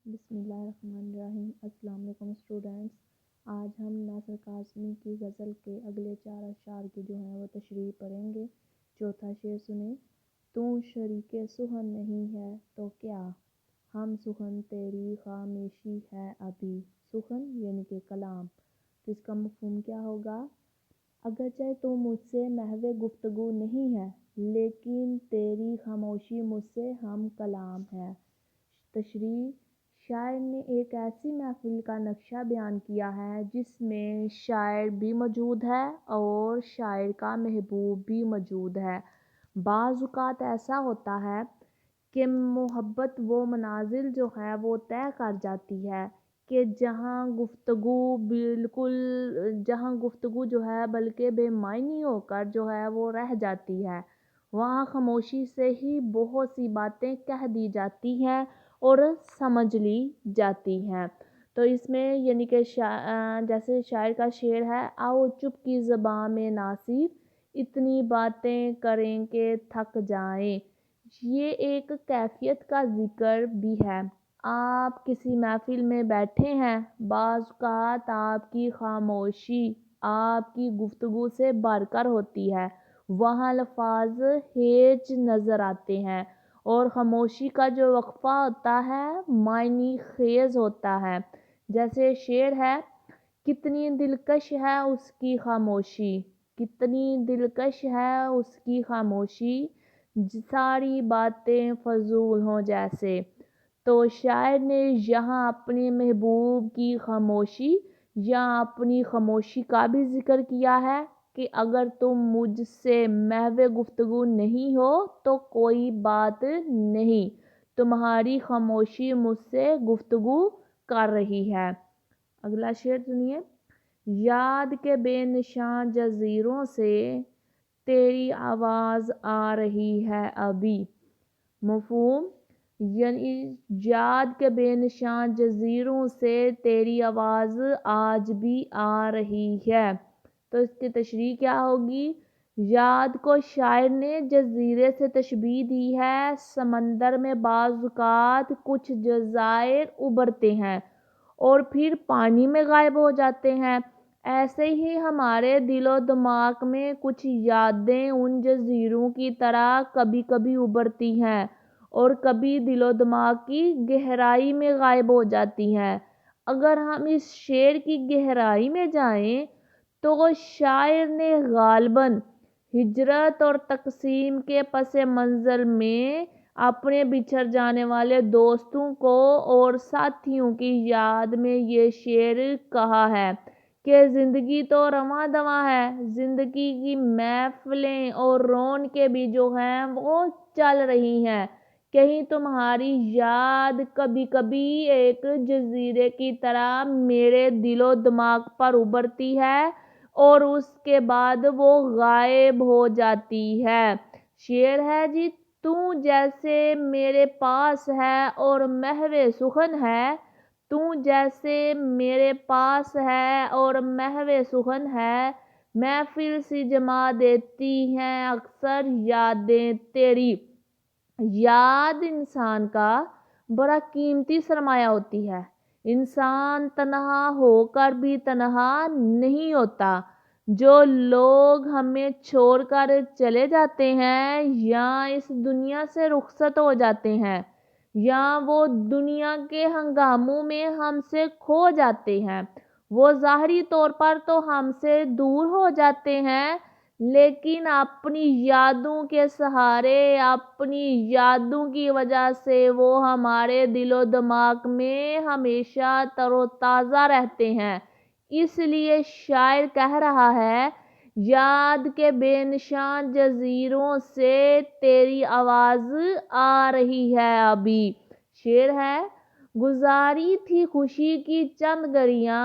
بسم اللہ الرحمن الرحیم۔ السلام علیکم اسٹوڈینٹس، آج ہم ناصر قاسمی کی غزل کے اگلے 4 اشعار کی جو ہیں وہ تشریح پڑھیں گے۔ چوتھا شعر سنیں۔ تو شریک سخن نہیں ہے تو کیا، ہم سخن تیری خاموشی ہے ابھی۔ سخن یعنی کہ کلام، تو اس کا مفہوم کیا ہوگا؟ اگرچہ تو مجھ سے محو گفتگو نہیں ہے، لیکن تیری خاموشی مجھ سے ہم کلام ہے۔ تشریح: شاعر نے ایک ایسی محفل کا نقشہ بیان کیا ہے جس میں شاعر بھی موجود ہے اور شاعر کا محبوب بھی موجود ہے۔ بعض اوقات ایسا ہوتا ہے کہ محبت وہ منازل جو ہے وہ طے کر جاتی ہے کہ جہاں گفتگو جو ہے بلکہ بے معنی ہو کر جو ہے وہ رہ جاتی ہے، وہاں خاموشی سے ہی بہت سی باتیں کہہ دی جاتی ہیں اور سمجھ لی جاتی ہیں۔ تو اس میں یعنی کہ جیسے شاعر کا شعر ہے: آؤ چپ کی زباں میں ناصر، اتنی باتیں کریں کہ تھک جائیں۔ یہ ایک کیفیت کا ذکر بھی ہے۔ آپ کسی محفل میں بیٹھے ہیں، بعض اوقات آپ کی خاموشی آپ کی گفتگو سے بڑھ کر ہوتی ہے، وہاں الفاظ ہیج نظر آتے ہیں اور خاموشی کا جو وقفہ ہوتا ہے معنی خیز ہوتا ہے۔ جیسے شعر ہے: کتنی دلکش ہے اس کی خاموشی، کتنی دلکش ہے اس کی خاموشی، ساری باتیں فضول ہوں جیسے۔ تو شاعر نے یہاں اپنے محبوب کی خاموشی یا اپنی خاموشی کا بھی ذکر کیا ہے کہ اگر تم مجھ سے محو گفتگو نہیں ہو تو کوئی بات نہیں، تمہاری خاموشی مجھ سے گفتگو کر رہی ہے۔ اگلا شعر سنیے۔ یاد کے بے نشان جزیروں سے تیری آواز آ رہی ہے ابھی۔ مفہوم: یعنی یاد کے بے نشان جزیروں سے تیری آواز آج بھی آ رہی ہے۔ تو اس کی تشریح کیا ہوگی؟ یاد کو شاعر نے جزیرے سے تشبیہ دی ہے۔ سمندر میں بعض اوقات کچھ جزائر ابھرتے ہیں اور پھر پانی میں غائب ہو جاتے ہیں، ایسے ہی ہمارے دل و دماغ میں کچھ یادیں ان جزیروں کی طرح کبھی کبھی ابھرتی ہیں اور کبھی دل و دماغ کی گہرائی میں غائب ہو جاتی ہیں۔ اگر ہم اس شعر کی گہرائی میں جائیں تو شاعر نے غالباً ہجرت اور تقسیم کے پس منظر میں اپنے بچھڑ جانے والے دوستوں کو اور ساتھیوں کی یاد میں یہ شعر کہا ہے کہ زندگی تو رواں دواں ہے، زندگی کی محفلیں اور رونقیں بھی جو ہیں وہ چل رہی ہیں، کہیں تمہاری یاد کبھی کبھی ایک جزیرے کی طرح میرے دل و دماغ پر ابھرتی ہے اور اس کے بعد وہ غائب ہو جاتی ہے۔ شعر ہے جی: تو جیسے میرے پاس ہے اور محو سخن ہے، تو جیسے میرے پاس ہے اور محو سخن ہے، محفل سی جما دیتی ہیں اکثر یادیں تیری۔ یاد انسان کا بڑا قیمتی سرمایہ ہوتی ہے۔ انسان تنہا ہو کر بھی تنہا نہیں ہوتا۔ جو لوگ ہمیں چھوڑ کر چلے جاتے ہیں یا اس دنیا سے رخصت ہو جاتے ہیں یا وہ دنیا کے ہنگاموں میں ہم سے کھو جاتے ہیں، وہ ظاہری طور پر تو ہم سے دور ہو جاتے ہیں، لیکن اپنی یادوں کے سہارے، اپنی یادوں کی وجہ سے وہ ہمارے دل و دماغ میں ہمیشہ تر و تازہ رہتے ہیں۔ اس لیے شاعر کہہ رہا ہے: یاد کے بے نشان جزیروں سے تیری آواز آ رہی ہے ابھی۔ شعر ہے: گزاری تھی خوشی کی چند گھڑیاں،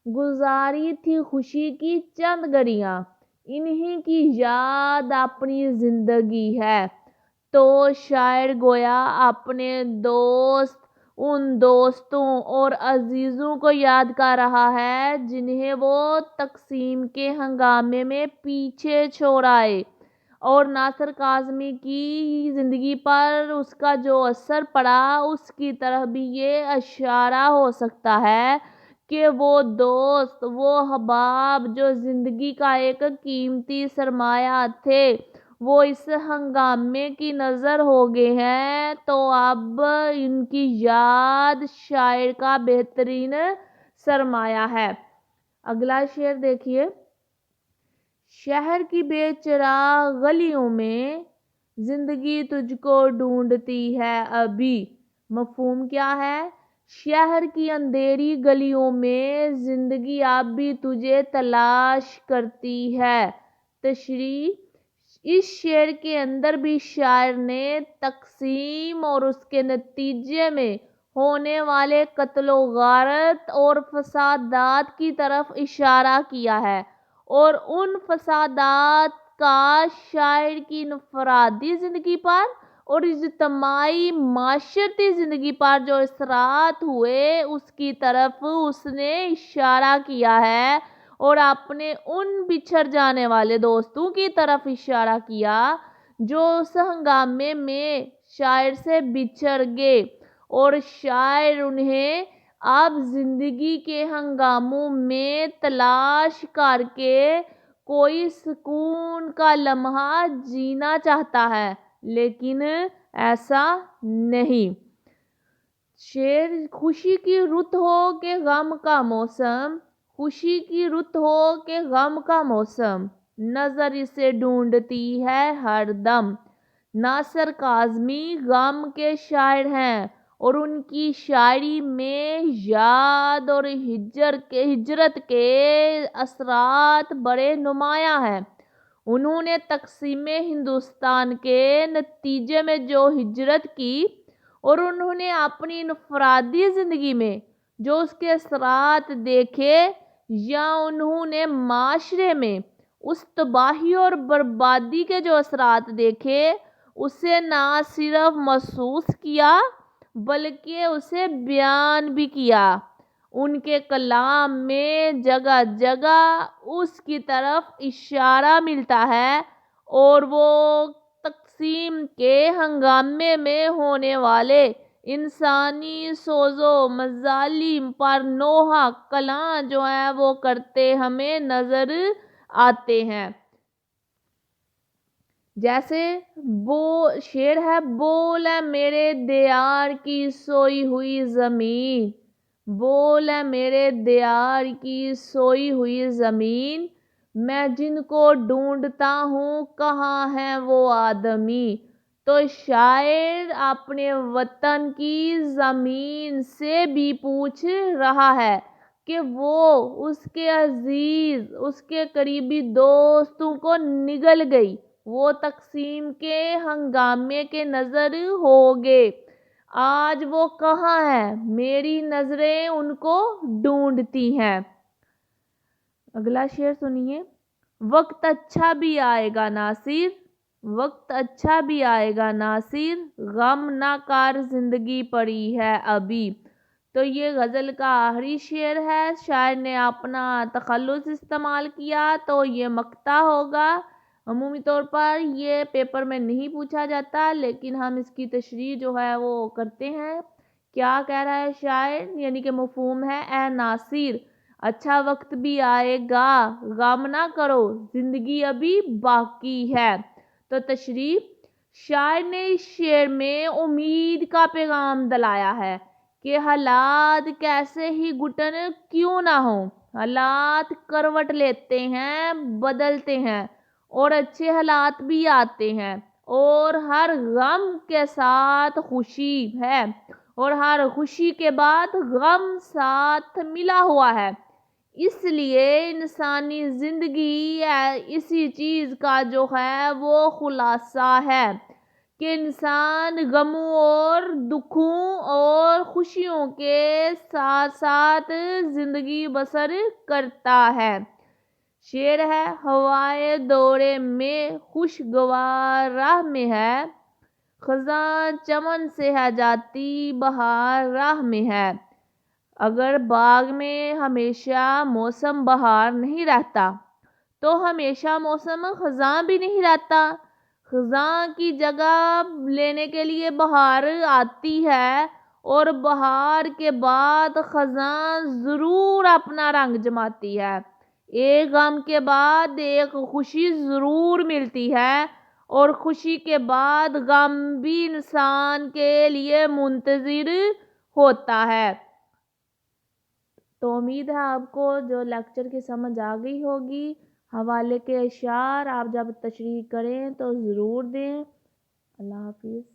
گزاری تھی خوشی کی چند گھڑیاں، انہی کی یاد اپنی زندگی ہے۔ تو شاعر گویا اپنے دوست، ان دوستوں اور عزیزوں کو یاد کر رہا ہے جنہیں وہ تقسیم کے ہنگامے میں پیچھے چھوڑ آئے اور ناصر کاظمی کی زندگی پر اس کا جو اثر پڑا اس کی طرف بھی یہ اشارہ ہو سکتا ہے کہ وہ دوست، وہ احباب جو زندگی کا ایک قیمتی سرمایہ تھے، وہ اس ہنگامے کی نظر ہو گئے ہیں، تو اب ان کی یاد شاعر کا بہترین سرمایہ ہے۔ اگلا شعر دیکھیے۔ شہر کی بے چراغ گلیوں میں زندگی تجھ کو ڈھونڈتی ہے ابھی۔ مفہوم کیا ہے؟ شہر کی اندھیری گلیوں میں زندگی اب بھی تجھے تلاش کرتی ہے۔ تشریح: اس شعر کے اندر بھی شاعر نے تقسیم اور اس کے نتیجے میں ہونے والے قتل و غارت اور فسادات کی طرف اشارہ کیا ہے، اور ان فسادات کا شاعر کی انفرادی زندگی پر اور اجتماعی معاشرتی زندگی پر جو اثرات ہوئے اس کی طرف اس نے اشارہ کیا ہے، اور اپنے ان بچھڑ جانے والے دوستوں کی طرف اشارہ کیا جو اس ہنگامے میں شاعر سے بچھڑ گئے، اور شاعر انہیں اب زندگی کے ہنگاموں میں تلاش کر کے کوئی سکون کا لمحہ جینا چاہتا ہے، لیکن ایسا نہیں۔ شعر: خوشی کی رت ہو کہ غم کا موسم، خوشی کی رت ہو کہ غم کا موسم، نظر اسے ڈھونڈتی ہے ہر دم۔ ناصر کاظمی غم کے شاعر ہیں، اور ان کی شاعری میں یاد اور ہجرت کے اثرات بڑے نمایاں ہیں۔ انہوں نے تقسیم ہندوستان کے نتیجے میں جو ہجرت کی اور انہوں نے اپنی انفرادی زندگی میں جو اس کے اثرات دیکھے، یا انہوں نے معاشرے میں اس تباہی اور بربادی کے جو اثرات دیکھے، اسے نہ صرف محسوس کیا بلکہ اسے بیان بھی کیا۔ ان کے کلام میں جگہ جگہ اس کی طرف اشارہ ملتا ہے، اور وہ تقسیم کے ہنگامے میں ہونے والے انسانی سوز و مظالم پر نوحہ کلام جو ہے وہ کرتے ہمیں نظر آتے ہیں۔ جیسے شعر ہے: بول اے میرے دیار کی سوئی ہوئی زمین، بول اے میرے دیار کی سوئی ہوئی زمین، میں جن کو ڈھونڈتا ہوں کہاں ہیں وہ آدمی۔ تو شاعر اپنے وطن کی زمین سے بھی پوچھ رہا ہے کہ وہ اس کے عزیز، اس کے قریبی دوستوں کو نگل گئی، وہ تقسیم کے ہنگامے کے نظر ہو گئے، آج وہ کہاں ہیں، میری نظریں ان کو ڈھونڈتی ہیں۔ اگلا شعر سنیے۔ وقت اچھا بھی آئے گا ناصر، وقت اچھا بھی آئے گا ناصر، غم نہ کر زندگی پڑی ہے ابھی۔ تو یہ غزل کا آخری شعر ہے، شاعر نے اپنا تخلص استعمال کیا، تو یہ مقطع ہوگا۔ عمومی طور پر یہ پیپر میں نہیں پوچھا جاتا، لیکن ہم اس کی تشریح جو ہے وہ کرتے ہیں۔ کیا کہہ رہا ہے شاعر؟ یعنی کہ مفہوم ہے: اے ناصر، اچھا وقت بھی آئے گا، غم نہ کرو، زندگی ابھی باقی ہے۔ تو تشریح: شاعر نے اس شعر میں امید کا پیغام دلایا ہے کہ حالات کیسے ہی گھٹن کیوں نہ ہوں، حالات کروٹ لیتے ہیں، بدلتے ہیں، اور اچھے حالات بھی آتے ہیں، اور ہر غم کے ساتھ خوشی ہے، اور ہر خوشی کے بعد غم ساتھ ملا ہوا ہے۔ اس لیے انسانی زندگی اسی چیز کا جو ہے وہ خلاصہ ہے کہ انسان غموں اور دکھوں اور خوشیوں کے ساتھ ساتھ زندگی بسر کرتا ہے۔ شعر ہے: ہوائے دورے میں خوشگوار راہ میں ہے، خزاں چمن سے ہے جاتی بہار راہ میں ہے۔ اگر باغ میں ہمیشہ موسم بہار نہیں رہتا تو ہمیشہ موسم خزاں بھی نہیں رہتا۔ خزاں کی جگہ لینے کے لیے بہار آتی ہے، اور بہار کے بعد خزاں ضرور اپنا رنگ جماتی ہے۔ ایک غم کے بعد ایک خوشی ضرور ملتی ہے، اور خوشی کے بعد غم بھی انسان کے لیے منتظر ہوتا ہے۔ تو امید ہے آپ کو جو لیکچر کی سمجھ آ گئی ہوگی۔ حوالے کے اشعار آپ جب تشریح کریں تو ضرور دیں۔ اللہ حافظ۔